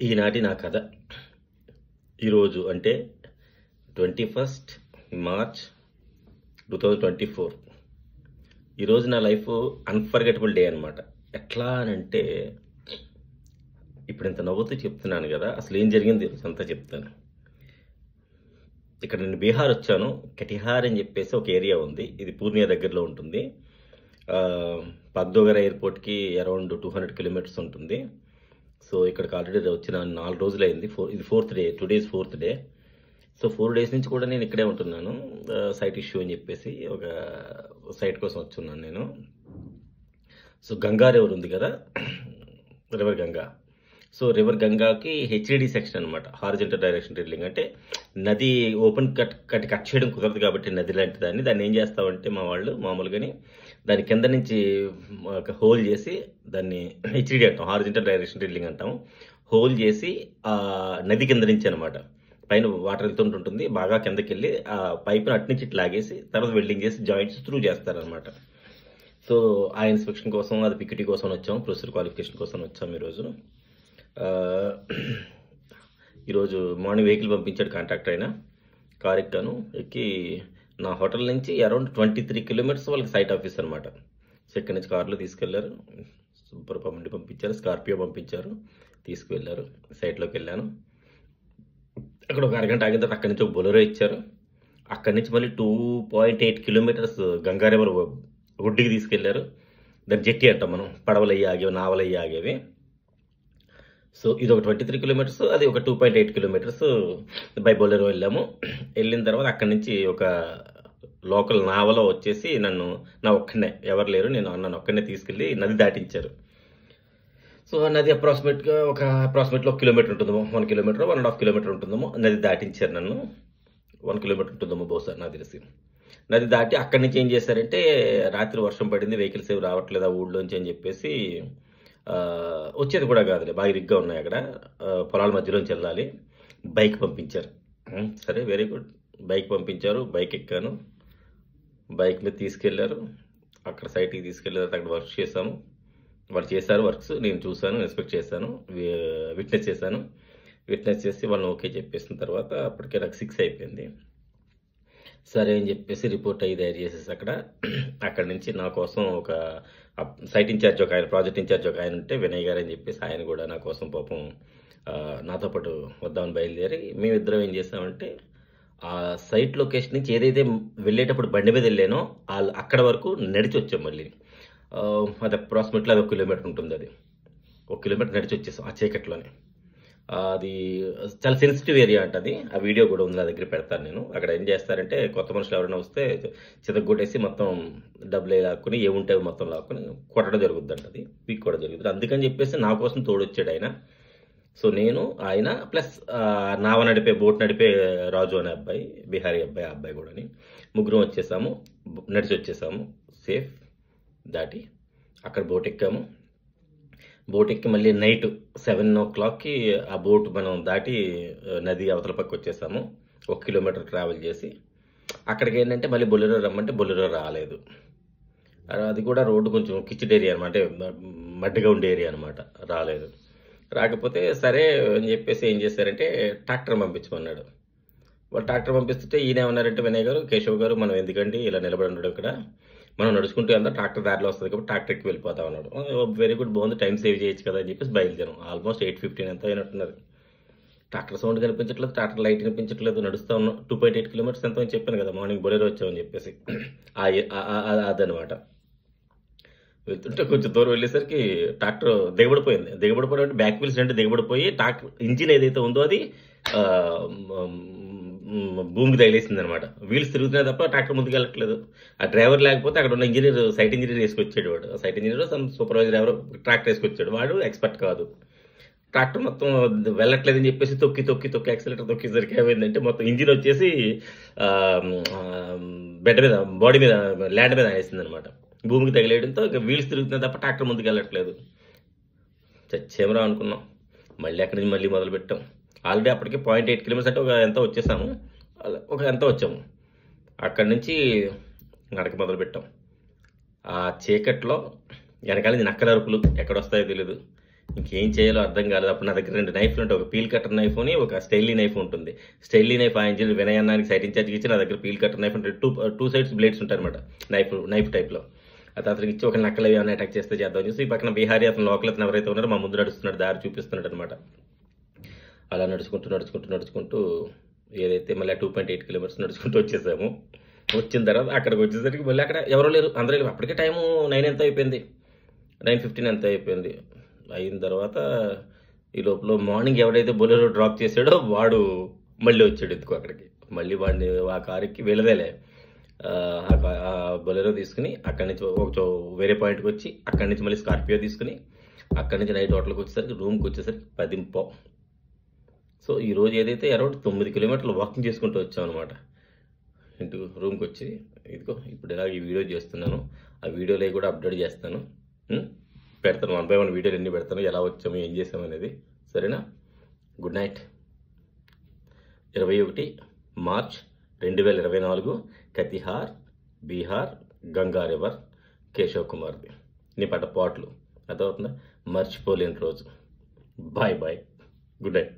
ఈనాటి నా కథ ఈరోజు అంటే 21st మార్చ్ 2024. ఈరోజు నా లైఫ్ అన్ఫర్గెటబుల్ డే అనమాట. ఎట్లా అనంటే ఇప్పుడు ఇంత నవ్వుతూ చెప్తున్నాను కదా, అసలు ఏం జరిగింది అంతా చెప్తాను. ఇక్కడ నేను బీహార్ వచ్చాను. కటిహార్ అని చెప్పేసి ఒక ఏరియా ఉంది, ఇది పూర్ణియా దగ్గరలో ఉంటుంది. పగ్దోగర ఎయిర్పోర్ట్కి అరౌండ్ 200 కిలోమీటర్స్ ఉంటుంది. సో ఇక్కడికి ఆల్రెడీ వచ్చిన 4 రోజులు అయింది. ఇది 4th day, today is 4th day. So 4 days నుంచి కూడా నేను ఇక్కడే ఉంటున్నాను. సైట్ ఇష్యూ అని చెప్పేసి ఒక సైట్ కోసం వచ్చున్నాను నేను. సో గంగా రివర్ ఉంది కదా, రివర్ గంగా. సో రివర్ గంగాకి హెచ్డిడి సెక్షన్ అనమాట, హారిజంటల్ డైరెక్షన్ డ్రిల్లింగ్. అంటే నది ఓపెన్ కట్ చేయడం కుదరదు కాబట్టి నది లాంటి దాన్ని ఏం చేస్తామంటే మా వాళ్ళు మామూలుగాని దాని కింద నుంచి ఒక హోల్ చేసి, దాన్ని హెచ్డిడి అంటాం, హారిజంటల్ డైరెక్షన్ డ్రిల్లింగ్ అంటాం. హోల్ చేసి ఆ నది కింద నుంచి అనమాట, పైన వాటర్ వెళ్తుంటుంటుంది, బాగా కిందకి వెళ్ళి ఆ పైప్ని అటు నుంచి ఇటు లాగేసి తర్వాత వెల్డింగ్ చేసి జాయింట్స్ త్రూ చేస్తారనమాట. సో ఆ ఇన్స్పెక్షన్ కోసం, అది పిక్యూటీ కోసం వచ్చాము, ప్రొసీజర్ క్వాలిఫికేషన్ కోసం వచ్చాము ఈరోజు మార్నింగ్ వెహికల్ పంపించాడు కాంట్రాక్టర్ అయినా. కార్ ఎక్కాను, ఎక్కి నా హోటల్ నుంచి అరౌండ్ 23 కిలోమీటర్స్ వాళ్ళకి సైట్ ఆఫీస్ అనమాట. సో ఇక్కడి నుంచి కార్లో తీసుకెళ్లారు, సూపర్ పండి పంపించారు, స్కార్పియో పంపించారు, తీసుకువెళ్ళారు. సైట్లోకి వెళ్ళాను. అక్కడ ఒక అరగంట ఆగిన తర్వాత అక్కడి నుంచి ఒక బొలెరో ఇచ్చారు. అక్కడి నుంచి మళ్ళీ 2.8 కిలోమీటర్స్ గంగా రివర్ ఒడ్డుకి తీసుకెళ్లారు. దాన్ని జెట్టి అంటాం మనం, పడవలు అయ్యి ఆగేవి, నావలు అయ్యి ఆగేవి. సో ఇది ఒక 23 కిలోమీటర్స్, అది ఒక 2.8 కిలోమీటర్స్ బై బొలెరో వెళ్ళాము. వెళ్ళిన తర్వాత అక్కడి నుంచి ఒక లోకల్ నావలో వచ్చేసి నా ఒక్కనే, ఎవరు లేరు, నన్ను ఒక్కనే తీసుకెళ్ళి నది దాటించారు. సో నది అప్రాక్సిమేట్గా 1 కిలోమీటర్ ఉంటుందేమో, 1 కిలోమీటర్ 1.5 కిలోమీటర్ ఉంటుందేమో. నది దాటించారు నన్ను. 1 కిలోమీటర్ ఉంటుందేమో బహుశా, నాకు తెలిసి. నది దాటి అక్కడి నుంచి ఏం చేశారంటే, రాత్రి వర్షం పడింది, వెహికల్స్ ఏవి రావట్లేదు ఆ ఊళ్ళోంచి అని చెప్పేసి, వచ్చేది కూడా కాదులే, బాగా ఇరుగ్గా ఉన్నాయి అక్కడ, పొలాల మధ్యలోంచి వెళ్ళాలి, బైక్ పంపించారు. సరే, వెరీ గుడ్. బైక్ పంపించారు, బైక్ ఎక్కాను, బైక్ మీద తీసుకెళ్లారు. అక్కడ సైట్కి తీసుకెళ్ళిన తర్వాత అక్కడ వర్క్ చేశాము. వాళ్ళు చేశారు వర్క్స్, నేను చూశాను, ఇన్స్పెక్ట్ చేశాను, విట్నెస్ చేశాను. విట్నెస్ చేసి వాళ్ళని ఓకే చెప్పేసిన తర్వాత అప్పటికే నాకు 6 అయిపోయింది. సరే అని చెప్పేసి రిపోర్ట్ అయ్యి తయారు చేసేసి అక్కడి నుంచి నా కోసం ఒక సైట్ ఇన్ఛార్జ్ ఒక ఆయన, ప్రాజెక్ట్ ఇన్ఛార్జ్ ఒక ఆయన ఉంటే, వినయ్ గారు అని చెప్పేసి, ఆయన కూడా నా కోసం పాపం నాతో పాటు వద్దామని బయలుదేరి, మేమిద్దరం ఏం చేసామంటే ఆ సైట్ లొకేషన్ నుంచి ఏదైతే వెళ్ళేటప్పుడు బండి మీద వెళ్ళానో అక్కడ వరకు నడిచి వచ్చాం. మళ్ళీ అది అప్రాక్సిమేట్లీ అది 1 కిలోమీటర్ ఉంటుంది. అది 1 కిలోమీటర్ నడిచి వచ్చేసాం ఆ చీకట్లోనే. అది చాలా సెన్సిటివ్ ఏరియా అంట అది. ఆ వీడియో కూడా ఉంది, నా దగ్గర పెడతాను నేను. అక్కడ ఏం చేస్తారంటే, కొత్త మనుషులు ఎవరైనా వస్తే చితగొట్టేసి మొత్తం డబ్బులు లాక్కుని, ఏముంటే మొత్తం లాక్కుని కొట్టడం జరుగుద్ది అంట, అది పీక్ కూడా జరుగుతుంది. అందుకని చెప్పేసి నా కోసం తోడొచ్చాడు ఆయన. సో నేను, ఆయన ప్లస్ నావ నడిపే, బోట్ నడిపే రాజు అనే అబ్బాయి, బిహారీ అబ్బాయి, ఆ అబ్బాయి కూడా, ముగ్గురం వచ్చేసాము, నడిచి వచ్చేసాము. సేఫ్ దాటి అక్కడ బోట్ ఎక్కాము. బోట్ ఎక్కి మళ్ళీ నైట్ 7 o'clockకి ఆ బోట్ మనం దాటి నది అవతల పక్క వచ్చేసాము. 1 కిలోమీటర్ ట్రావెల్ చేసి అక్కడికి ఏంటంటే మళ్ళీ బొలెరో రమ్మంటే బొలెరో రాలేదు. అది కూడా రోడ్డు కొంచెం కిచిడ్ ఏరియా అనమాట, మడ్డిగా ఉండే ఏరియా అనమాట, రాలేదు. రాకపోతే సరే అని చెప్పేసి ఏం చేశారంటే ట్రాక్టర్ పంపించమన్నాడు. వాళ్ళు ట్రాక్టర్ పంపిస్తుంటే ఈయన ఏమన్నారంటే, వినయ్ గారు, కేశవ్ గారు, మనం ఎందుకండి ఇలా నిలబడి ఉండడం, ఇక్కడ మనం నడుచుకుంటూ వెళ్దాం, ట్రాక్టర్ దారిలో వస్తుంది కాబట్టి ట్రాక్టర్కి వెళ్ళిపోతా ఉన్నాడు. వెరీ గుడ్, బాగుంది, టైం సేవ్ చేయొచ్చు కదా అని చెప్పేసి బయలుదేరాం. ఆల్మోస్ట్ 8:15 ఎంత అయినట్టున్నది. ట్రాక్టర్ సౌండ్ కనిపించట్లేదు, ట్రాక్టర్ లైట్ కనిపించట్లేదు, నడుస్తూ ఉన్నాం. 2.8 కిలోమీటర్స్ ఎంతో అని చెప్పాను కదా, మార్నింగ్ బొలెరో వచ్చామని చెప్పేసి, అదనమాట. వెళ్తుంటే కొంచెం దూరం వెళ్ళేసరికి ట్రాక్టర్ దిగబడిపోయి అంటే బ్యాక్ వీల్స్ అంటే దిగబడిపోయి, ట్రాక్టర్ ఇంజిన్ ఏదైతే ఉందో అది భూమికి తగిలేసింది అనమాట. వీల్స్ తిరుగుతున్నాయి తప్ప ట్రాక్టర్ ముందుకు వెళ్ళట్లేదు. ఆ డ్రైవర్ లేకపోతే అక్కడ ఉన్న సైట్ ఇంజనీర్ వేసుకొచ్చాడు. వాడు సైట్ ఇంజనీర్, సూపర్వైజర్ ఎవరో ట్రాక్టర్ వేసుకొచ్చాడు. వాడు ఎక్స్పర్ట్ కాదు. ట్రాక్టర్ మొత్తం వెళ్ళట్లేదని చెప్పేసి తొక్కి యాక్సిలేటర్ తొక్కేసరికి ఏమైందంటే, మొత్తం ఇంజిన్ వచ్చేసి బెడ్ మీద, బాడీ మీద, ల్యాండ్ మీద వేసింది అనమాట. భూమికి తగిలేయడంతో వీల్స్ తిరుగుతున్నాయి తప్ప ట్రాక్టర్ ముందుకు వెళ్ళట్లేదు. చచ్చేమరా అనుకున్నాం. మళ్ళీ అక్కడి నుంచి మళ్ళీ మొదలు పెట్టాం. ఆల్రెడీ అప్పటికి 0.8 కిలోమీటర్స్ అంటే ఎంతో వచ్చేసాము, ఎంతో వచ్చాము. అక్కడి నుంచి నడక మొదలు పెట్టాం. ఆ చీకట్లో వెనకాల నుంచి నక్కల అరుపులు ఎక్కడొస్తాయో తెలియదు. ఇంకేం చేయాలో అర్థం కాలేదు. అప్పుడు నా దగ్గర 2 నైఫ్లు ఉంటాయి. ఒక పీల్ కట్టర్ నైఫ్ అని ఒక స్టైల్లీ నైఫ్ ఉంటుంది. స్టైల్లీ నైఫ్ ఆ ఇంజిన్ వినయ్ అన్నానికి సైట్ ఇన్ఛార్జ్కి ఇచ్చి నా దగ్గర పీల్ కట్టర్ నైఫ్ అంటే టూ సైడ్స్ బ్లేడ్స్ ఉంటాయి అనమాట, నైఫ్ టైప్లో. అది అతనికి ఇచ్చి ఒక నక్కలు ఏమైనా అటాక్ చేస్తే చేద్దాం చూసి ఈ పక్కన బీహారీ అతను లోకల్ అతను ఎవరైతే ఉన్నారో మా ముందు నడుస్తున్నాడు, దారి చూపిస్తున్నాడు అనమాట. అలా నడుచుకుంటూ ఏదైతే మళ్ళీ 2.8 కిలోమీటర్స్ నడుచుకుంటూ వచ్చేసాము. వచ్చిన తర్వాత అక్కడికి వచ్చేసరికి మళ్ళీ అక్కడ ఎవరో లేరు, అందరూ లేరు. అప్పటికే టైము 9 ఎంత అయిపోయింది, 9:15 ఎంత అయిపోయింది. అయిన తర్వాత ఈ లోపల మార్నింగ్ ఎవడైతే బొలెరో డ్రాప్ చేసాడో వాడు మళ్ళీ వచ్చాడు ఎందుకు అక్కడికి. మళ్ళీ వాడిని ఆ కారుకి వెళ్ళదేలే, ఆ బొలెరో తీసుకుని అక్కడి నుంచి వేరే పాయింట్కి వచ్చి అక్కడి నుంచి మళ్ళీ స్కార్పియో తీసుకుని అక్కడి నుంచి నైట్ హోటల్కి వచ్చేసరికి రూమ్కి వచ్చేసరికి 10:15. సో ఈరోజు ఏదైతే అరౌండ్ 9 కిలోమీటర్లు వాకింగ్ చేసుకుంటూ వచ్చాం అనమాట. ఇంటికి రూమ్కి వచ్చి ఇదిగో ఇప్పుడు ఇలా ఈ వీడియో చేస్తున్నాను. ఆ వీడియోలో కూడా అప్డేట్ చేస్తాను, పెడతాను. 1 by 1 వీడియోలు ఎన్ని పెడతాను, ఎలా వచ్చాము ఏం చేసాము అనేది. సరేనా? Good night. 21 March 2024 Katihar Bihar, Ganga river, Keshav కుమార్ది. నీ పట్ట పాటలు అదవుతుందా? మర్చిపోలేని రోజు. Bye bye, good night.